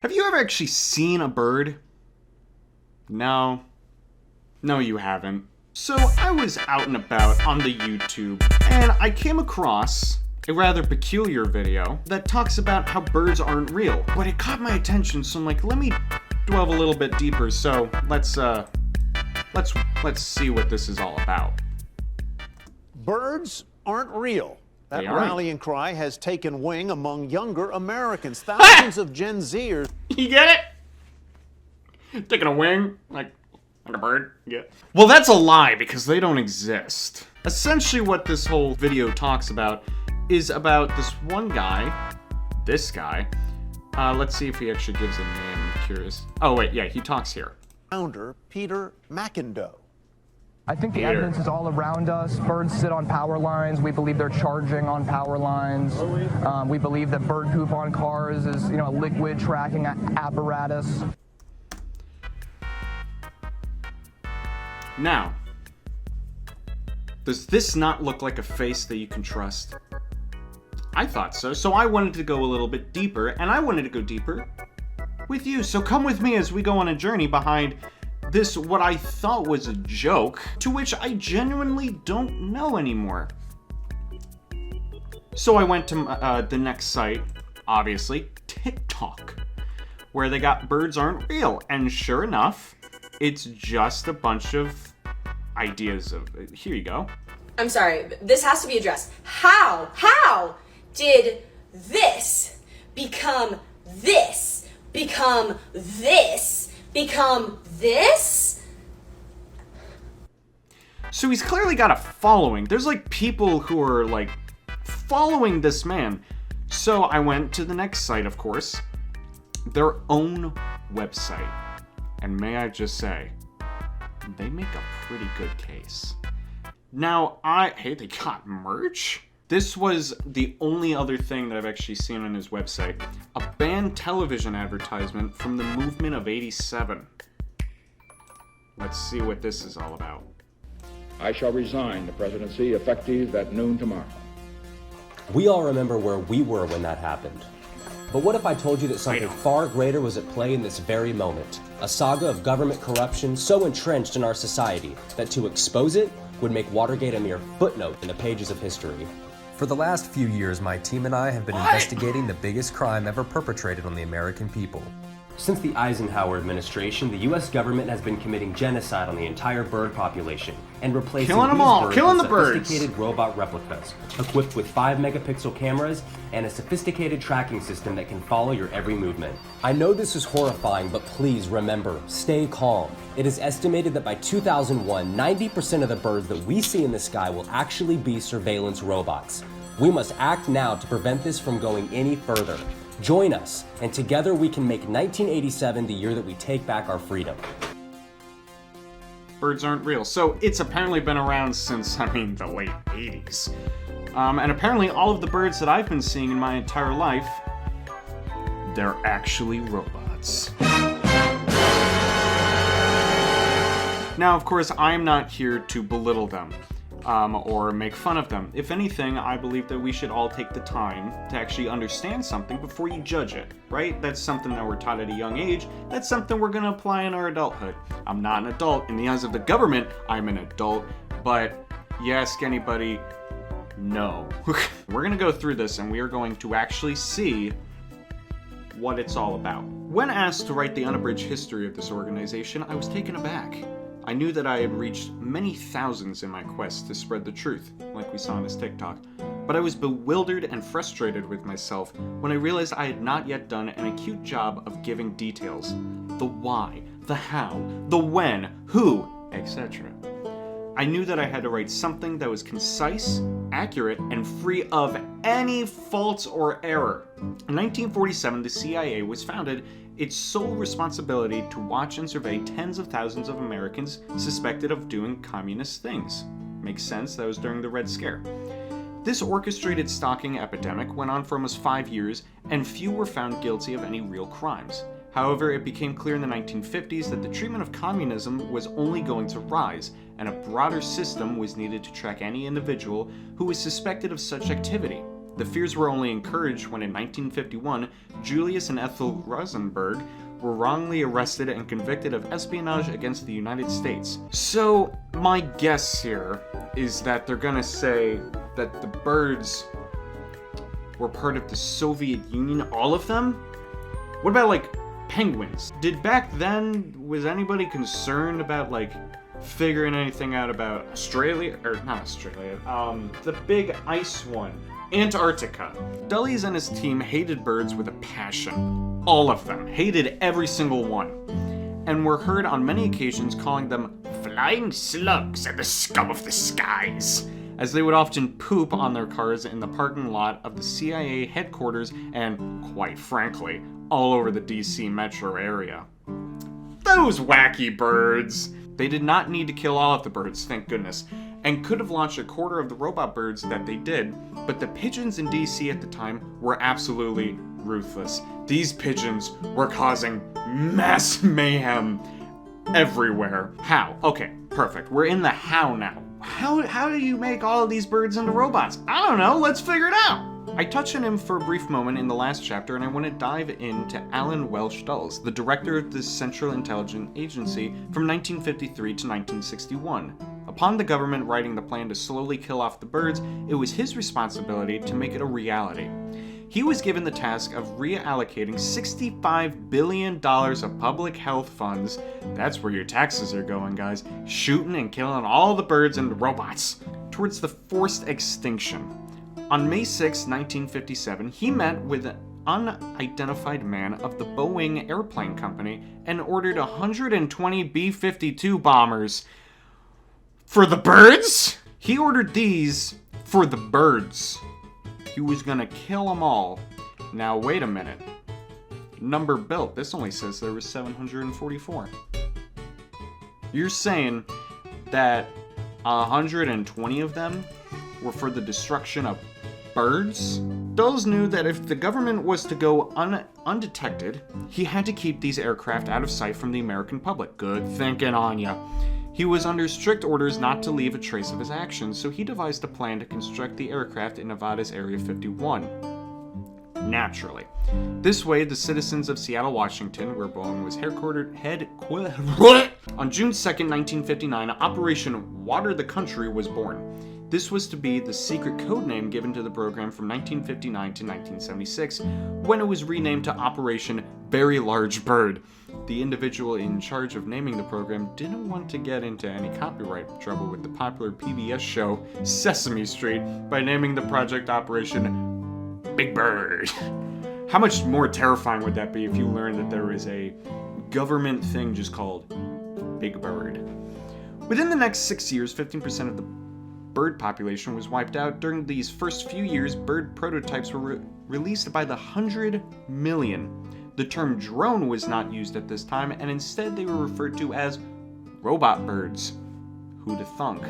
Have you ever actually seen a bird? No. No, you haven't. So I was out and about on the YouTube, and I came across a rather peculiar video that talks about how birds aren't real. But it caught my attention, so I'm like, let me delve a little bit deeper. So let's see what this is all about. Birds aren't real. That They aren't. rallying cry has taken wing among younger Americans. Thousands of Gen Zers. You get it? Taking a wing, like a bird. Yeah. Well, that's a lie because they don't exist. Essentially, what this whole video talks about is about this one guy. This guy. Let's see if he actually gives a name. I'm curious. Oh wait, yeah, he talks here. Founder Peter McIndoe. I think the Peter. evidence is all around us. Birds sit on power lines. We believe they're charging on power lines. We believe that bird poop on cars is, a liquid tracking apparatus. Now, does this not look like a face that you can trust? I thought so, so I wanted to go a little bit deeper, and I wanted to go deeper with you. So come with me as we go on a journey behind this, what I thought was a joke, to which I genuinely don't know anymore. So I went to the next site, obviously, TikTok, where they got birds aren't real, and sure enough, it's just a bunch of ideas of, here you go. I'm sorry, this has to be addressed. How did this become this, become this, become this? So he's clearly got a following. There's like people who are like following this man. So I went to the next site, of course, their own website. And may I just say, they make a pretty good case. Now, hey, they got merch? This was the only other thing that I've actually seen on his website. A banned television advertisement from the movement of '87. Let's see what this is all about. I shall resign the presidency effective at noon tomorrow. We all remember where we were when that happened. But what if I told you that something far greater was at play in this very moment? A saga of government corruption so entrenched in our society that to expose it would make Watergate a mere footnote in the pages of history. For the last few years, my team and I have been investigating the biggest crime ever perpetrated on the American people. Since the Eisenhower administration, the U.S. government has been committing genocide on the entire bird population and replacing Killing 'em these all, birds killing with the birds. sophisticated robot replicas, equipped with 5-megapixel cameras and a sophisticated tracking system that can follow your every movement. I know this is horrifying, but please remember, stay calm. It is estimated that by 2001, 90% of the birds that we see in the sky will actually be surveillance robots. We must act now to prevent this from going any further. Join us, and together we can make 1987 the year that we take back our freedom. Birds aren't real. So it's apparently been around since, the late 80s. And apparently all of the birds that I've been seeing in my entire life, they're actually robots. Now, of course, I'm not here to belittle them. Or make fun of them. If anything, I believe that we should all take the time to actually understand something before you judge it, right? That's something that we're taught at a young age. That's something we're gonna apply in our adulthood. I'm not an adult. In the eyes of the government, I'm an adult. But you ask anybody, no. We're gonna go through this and we are going to actually see what it's all about. When asked to write the unabridged history of this organization, I was taken aback. I knew that I had reached many thousands in my quest to spread the truth, like we saw in this TikTok, but I was bewildered and frustrated with myself when I realized I had not yet done an acute job of giving details. The why, the how, the when, who, etc. I knew that I had to write something that was concise, accurate, and free of any faults or error. In 1947, the CIA was founded. Its sole responsibility to watch and survey tens of thousands of Americans suspected of doing communist things. Makes sense, that was during the Red Scare. This orchestrated stalking epidemic went on for almost 5 years, and few were found guilty of any real crimes. However, it became clear in the 1950s that the treatment of communism was only going to rise, and a broader system was needed to track any individual who was suspected of such activity. The fears were only encouraged when in 1951, Julius and Ethel Rosenberg were wrongly arrested and convicted of espionage against the United States. So, my guess here is that they're gonna say that the birds were part of the Soviet Union, all of them? What about, like, penguins? Did back then, was anybody concerned about, like, figuring anything out about Australia? Or, not Australia, the big ice one. Antarctica. Dulles and his team hated birds with a passion. All of them. Hated every single one. And were heard on many occasions calling them flying slugs and the scum of the skies, as they would often poop on their cars in the parking lot of the CIA headquarters and, quite frankly, all over the DC metro area. Those wacky birds! They did not need to kill all of the birds, thank goodness, and could have launched a quarter of the robot birds that they did, but the pigeons in DC at the time were absolutely ruthless. These pigeons were causing mass mayhem everywhere. How? Okay, perfect. We're in the how now. How do you make all of these birds into robots? I don't know, let's figure it out! I touched on him for a brief moment in the last chapter, and I want to dive into Alan Welsh Dulles, the director of the Central Intelligence Agency from 1953 to 1961. Upon the government writing the plan to slowly kill off the birds, it was his responsibility to make it a reality. He was given the task of reallocating $65 billion of public health funds, that's where your taxes are going, guys, shooting and killing all the birds and robots, towards the forced extinction. On May 6, 1957, he met with an unidentified man of the Boeing Airplane Company and ordered 120 B-52 bombers. For the birds? He ordered these for the birds. He was gonna kill them all. Now wait a minute. Number built, this only says there was 744. You're saying that 120 of them were for the destruction of birds? Dulles knew that if the government was to go undetected, he had to keep these aircraft out of sight from the American public. Good thinking on ya. He was under strict orders not to leave a trace of his actions, so he devised a plan to construct the aircraft in Nevada's Area 51. Naturally. This way, the citizens of Seattle, Washington, where Boeing was headquartered, on June 2nd, 1959, Operation Water the Country was born. This was to be the secret code name given to the program from 1959 to 1976, when it was renamed to Operation Very Large Bird. The individual in charge of naming the program didn't want to get into any copyright trouble with the popular PBS show Sesame Street by naming the project Operation Big Bird. How much more terrifying would that be if you learned that there is a government thing just called Big Bird? Within the next 6 years, 15% of the bird population was wiped out. During these first few years, bird prototypes were released by the 100 million. The term drone was not used at this time, and instead they were referred to as robot birds. Who'da thunk?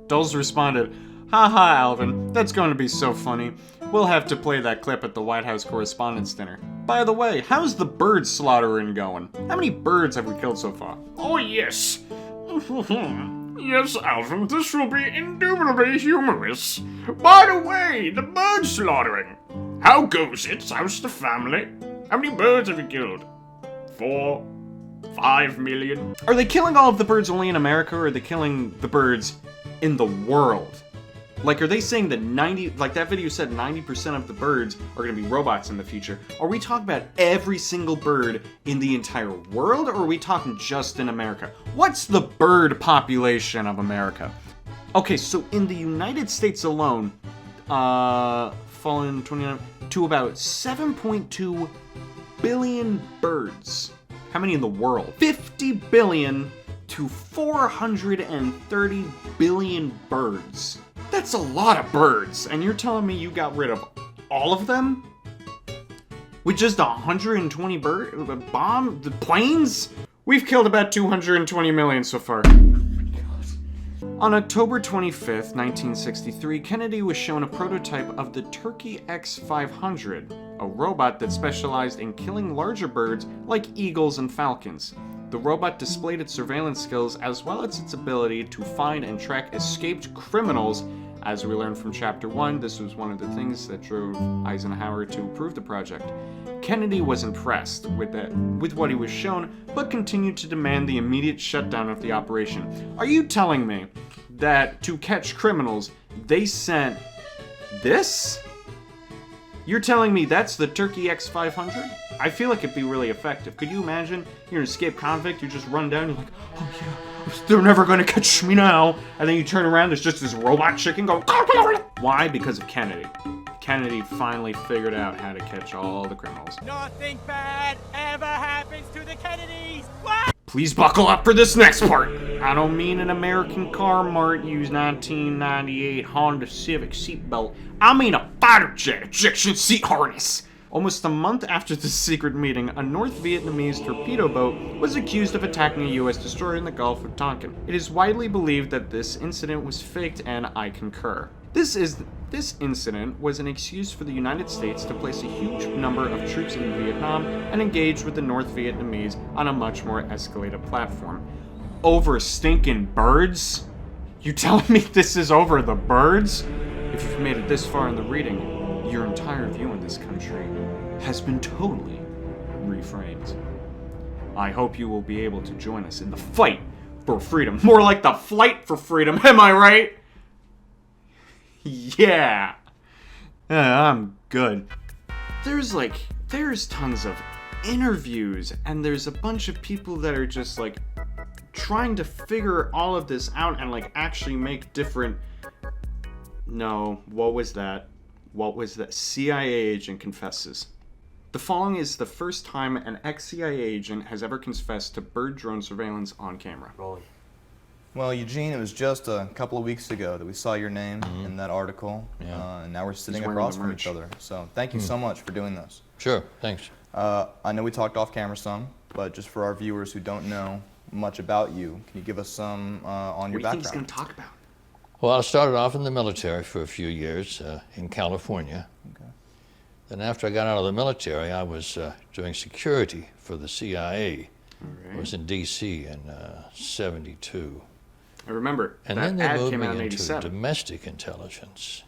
Dulles responded, "Haha, Alvin, that's going to be so funny. We'll have to play that clip at the White House Correspondents' Dinner. By the way, how's the bird slaughtering going? How many birds have we killed so far?" Oh, yes. Yes, Alvin, this will be indubitably humorous. By the way, the bird slaughtering. How goes it? How's the family? How many birds have you killed? 4, 5 million? Are they killing all of the birds only in America, or are they killing the birds in the world? Like, are they saying that like that video said 90% of the birds are going to be robots in the future? Are we talking about every single bird in the entire world, or are we talking just in America? What's the bird population of America? Okay, so in the United States alone, fallen 29 to about 7.2 billion birds. How many in the world? 50 billion to 430 billion birds. That's a lot of birds, and you're telling me you got rid of all of them? With just 120 the planes? We've killed about 220 million so far. On October 25th, 1963, Kennedy was shown a prototype of the Turkey X-500, a robot that specialized in killing larger birds like eagles and falcons. The robot displayed its surveillance skills as well as its ability to find and track escaped criminals As we learned from Chapter 1, this was one of the things that drove Eisenhower to approve the project. Kennedy was impressed with what he was shown, but continued to demand the immediate shutdown of the operation. Are you telling me that to catch criminals, they sent this? You're telling me that's the Turkey X-500? I feel like it'd be really effective. Could you imagine? You're an escaped convict, you just run down, you're like, oh yeah, they're never gonna catch me now. And then you turn around, there's just this robot chicken going, why? Because of Kennedy. Kennedy finally figured out how to catch all the criminals. Nothing bad ever happens to the Kennedys! What? Please buckle up for this next part. I don't mean an American car mart used 1998 Honda Civic seatbelt. I mean a fighter jet ejection seat harness. Almost a month after this secret meeting, a North Vietnamese torpedo boat was accused of attacking a U.S. destroyer in the Gulf of Tonkin. It is widely believed that this incident was faked, and I concur. This incident was an excuse for the United States to place a huge number of troops in Vietnam and engage with the North Vietnamese on a much more escalated platform. Over stinking birds? You telling me this is over the birds? If you've made it this far in the reading, your entire view in this country has been totally reframed. I hope you will be able to join us in the fight for freedom. More like the flight for freedom, am I right? Yeah. I'm good. There's tons of interviews, and there's a bunch of people that are just like trying to figure all of this out and like actually make different. No, what was that? CIA agent confesses. The following is the first time an ex-CIA agent has ever confessed to bird drone surveillance on camera. Rolling. Well, Eugene, it was just a couple of weeks ago that we saw your name in that article, and now we're sitting wearing across the from merch. each other. So thank you so much for doing this. Sure, thanks. I know we talked off camera some, but just for our viewers who don't know much about you, can you give us some on your What do you think he's background? going to talk about? Well, I started off in the military for a few years in California. Okay. Then after I got out of the military, I was doing security for the CIA. All I was in D.C. in 72. I remember, And that then they ad moved came me out in into 87. domestic intelligence.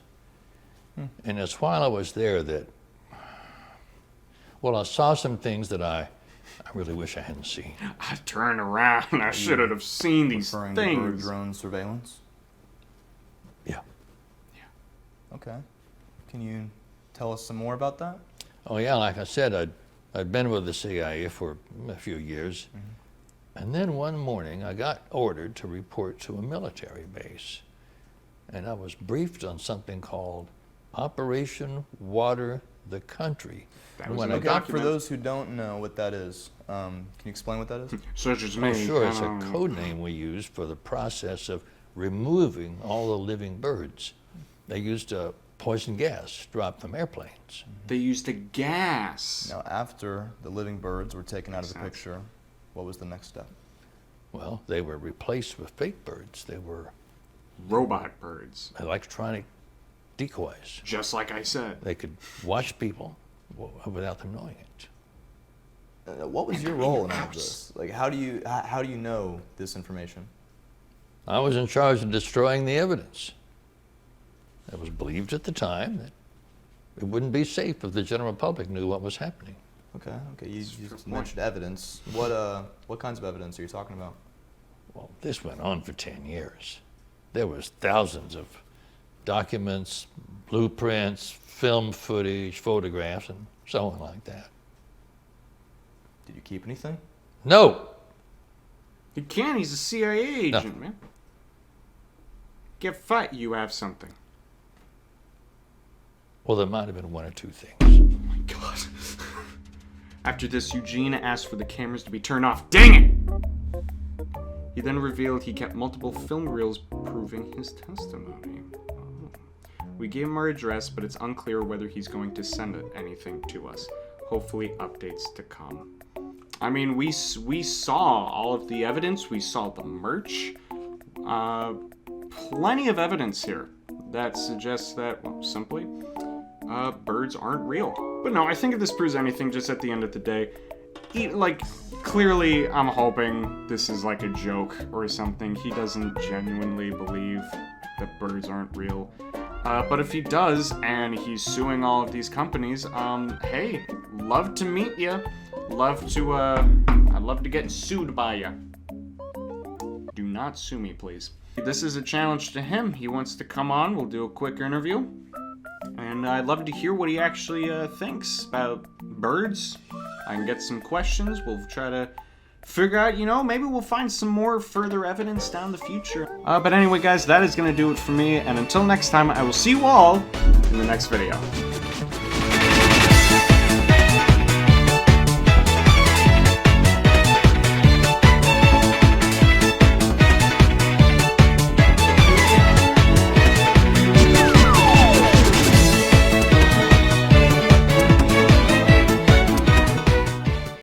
And it's while I was there that, well, I saw some things that I really wish I hadn't seen. I turned around and I should have seen these Referring to bird things. drone surveillance? Yeah. Okay. Can you tell us some more about that? Oh yeah, like I said, I'd been with the CIA for a few years. And then one morning I got ordered to report to a military base. And I was briefed on something called Operation Water the Country. That And was when in I the got document. For those who don't know what that is, can you explain what that is? Such as me. Oh, sure, it's I a don't know. code name we used for the process of removing all the living birds. They used a poison gas dropped from airplanes. They used a gas. Now, after the living birds were taken out of the Exactly. picture, what was the next step? Well, they were replaced with fake birds. They were Robot birds. electronic decoys. Just like I said. They could watch people without them knowing it. What was your role in all of this? Like, how do you know this information? I was in charge of destroying the evidence. It was believed at the time that it wouldn't be safe if the general public knew what was happening. Okay. You just mentioned evidence. What kinds of evidence are you talking about? Well, this went on for 10 years. There was thousands of documents, blueprints, film footage, photographs, and so on like that. Did you keep anything? No! He can't, he's a CIA agent, Nothing. man. Get fat, you have something. Well, there might have been one or two things. Oh my god. After this, Eugene asked for the cameras to be turned off. Dang it! He then revealed he kept multiple film reels proving his testimony. Oh. We gave him our address, but it's unclear whether he's going to send anything to us. Hopefully, updates to come. I mean, we saw all of the evidence. We saw the merch. Plenty of evidence here that suggests that, well, simply, birds aren't real. But no, I think if this proves anything, just at the end of the day, clearly I'm hoping this is like a joke or something. He doesn't genuinely believe that birds aren't real. But if he does, and he's suing all of these companies, hey, love to meet you. I'd love to get sued by you. Do not sue me, please. This is a challenge to him. He wants to come on. We'll do a quick interview. And I'd love to hear what he actually thinks about birds. I can get some questions. We'll try to figure out, maybe we'll find some more further evidence down the future. But anyway, guys, that is going to do it for me. And until next time, I will see you all in the next video.